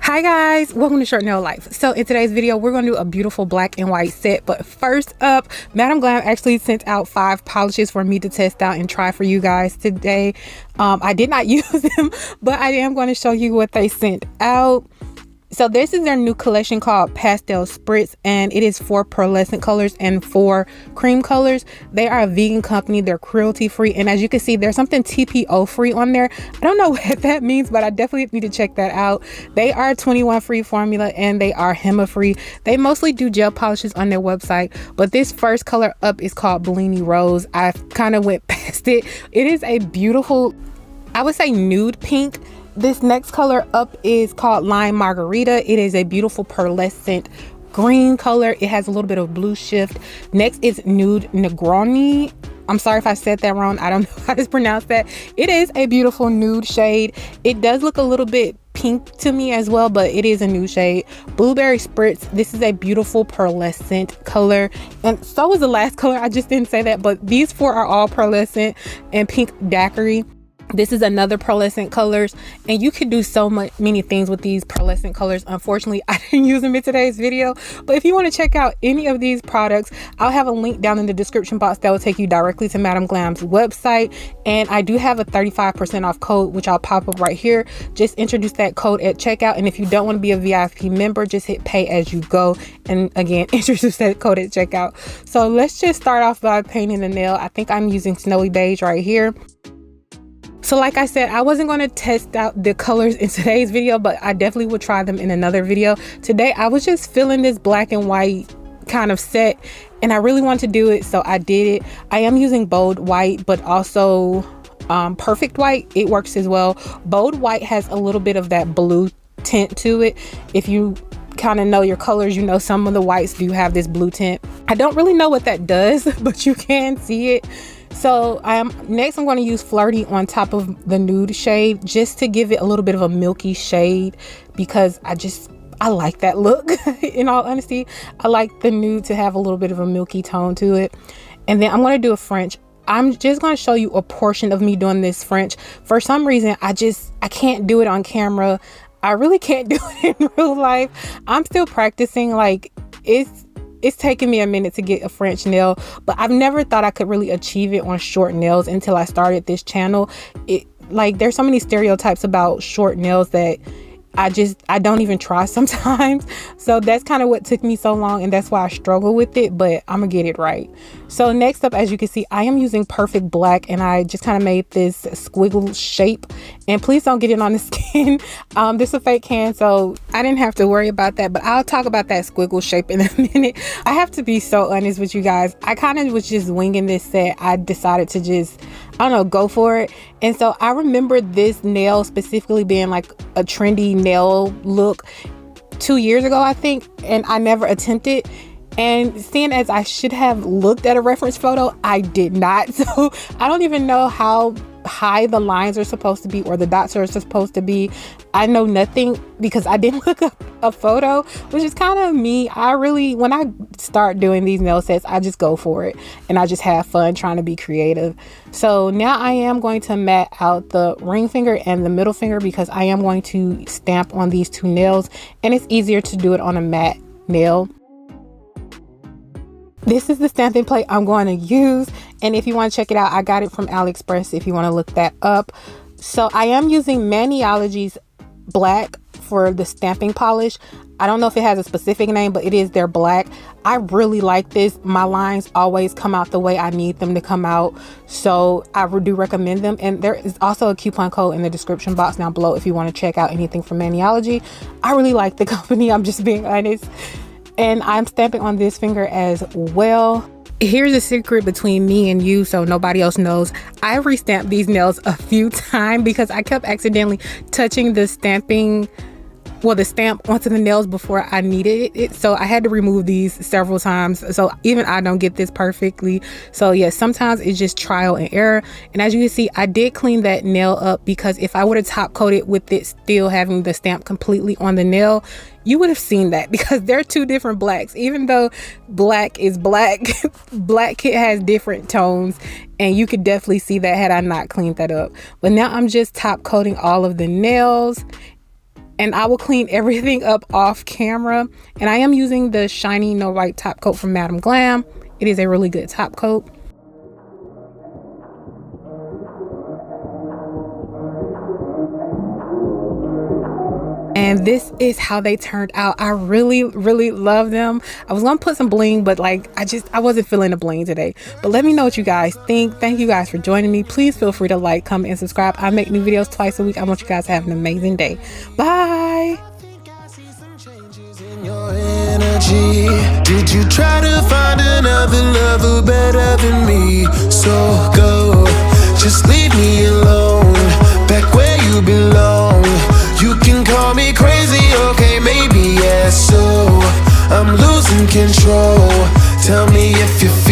Hi guys, welcome to Short Nail Life. So in today's video we're going to do a beautiful black and white set, but first up, Madam Glam actually sent out 5 polishes for me to test out and try for you guys today. I did not use them, but I am going to show you what they sent out. So this is their new collection called Pastel Spritz, and it is 4 pearlescent colors and 4 cream colors. They are a vegan company, they're cruelty free, and as you can see there's something TPO free on there. I don't know what that means, but I definitely need to check that out. They are 21 free formula and they are HEMA free. They mostly do gel polishes on their website, but this first color up is called Bellini Rose. I kind of went past it. It is a beautiful, I would say, nude pink. This next color up is called Lime Margarita. It is a beautiful pearlescent green color. It has a little bit of blue shift. Next is Nude Negroni. I'm sorry if I said that wrong. I don't know how to pronounce that. It is a beautiful nude shade. It does look a little bit pink to me as well, but it is a nude shade. Blueberry Spritz. This is a beautiful pearlescent color, and so is the last color. I just didn't say that, but these 4 are all pearlescent and pink daiquiri. This is another pearlescent colors, and you can do so many things with these pearlescent colors. Unfortunately, I didn't use them in today's video, but if you want to check out any of these products, I'll have a link down in the description box that will take you directly to Madam Glam's website. And I do have a 35% off code, which I'll pop up right here. Just introduce that code at checkout, and if you don't want to be a VIP member, just hit pay as you go, and again introduce that code at checkout. So let's just start off by painting the nail. I think I'm using Snowy Beige right here. So like I said, I wasn't going to test out the colors in today's video, but I definitely will try them in another video. Today I was just feeling this black and white kind of set, and I really wanted to do it, so I did it. I am using Bold White, but also Perfect White. It works as well. Bold White has a little bit of that blue tint to it. If you kind of know your colors, you know some of the whites do have this blue tint. I don't really know what that does, but you can see it. So next I'm going to use Flirty on top of the nude shade, just to give it a little bit of a milky shade, because I like that look. In all honesty, I like the nude to have a little bit of a milky tone to it. And then I'm going to do a French. I'm just going to show you a portion of me doing this French. For some reason I can't do it on camera. I really can't do it in real life. I'm still practicing. Like it's taken me a minute to get a French nail, but I've never thought I could really achieve it on short nails until I started this channel. There's so many stereotypes about short nails that I don't even try sometimes. So that's kind of what took me so long, and that's why I struggle with it, but I'm gonna get it right. So next up, as you can see, I am using Perfect Black, and I just kind of made this squiggle shape, and please don't get it on the skin. This is a fake hand, so I didn't have to worry about that, but I'll talk about that squiggle shape in a minute. I have to be so honest with you guys. I kind of was just winging this set. I decided to just, I don't know, go for it. And so I remember this nail specifically being like a trendy nail look 2 years ago, I think, and I never attempted. And seeing as I should have looked at a reference photo, I did not. So I don't even know how high the lines are supposed to be or the dots are supposed to be. I know nothing because I didn't look up a photo, which is kind of me. When I start doing these nail sets, I just go for it and I just have fun trying to be creative. So now I am going to mat out the ring finger and the middle finger, because I am going to stamp on these 2 nails, and it's easier to do it on a matte nail. This is the stamping plate I'm going to use, and if you want to check it out, I got it from AliExpress if you want to look that up. So I am using Maniology's black for the stamping polish. I don't know if it has a specific name, but it is their black. I really like this. My lines always come out the way I need them to come out, so I do recommend them. And there is also a coupon code in the description box down below if you want to check out anything from Maniology. I really like the company, I'm just being honest. And I'm stamping on this finger as well. Here's a secret between me and you, so nobody else knows. I restamped these nails a few times because I kept accidentally touching the stamp onto the nails before I needed it. So I had to remove these several times. So even I don't get this perfectly. So yeah, sometimes it's just trial and error. And as you can see, I did clean that nail up, because if I would have top coated with it still having the stamp completely on the nail, you would have seen that, because they're 2 different blacks. Even though black is black, black kit has different tones, and you could definitely see that had I not cleaned that up. But now I'm just top coating all of the nails, and I will clean everything up off camera. And I am using the Shiny No White top coat from Madam Glam. It is a really good top coat. And this is how they turned out. I really love them. I was gonna put some bling, but like I wasn't feeling the bling today. But let me know what you guys think. Thank you guys for joining me. Please feel free to like, comment, and subscribe. I make new videos twice a week. I want you guys to have an amazing day. Bye. Did you try to find another lover better than me? So go, just leave me alone, back where you belong. You can call me crazy, okay, maybe, yeah. So I'm losing control. Tell me if you feel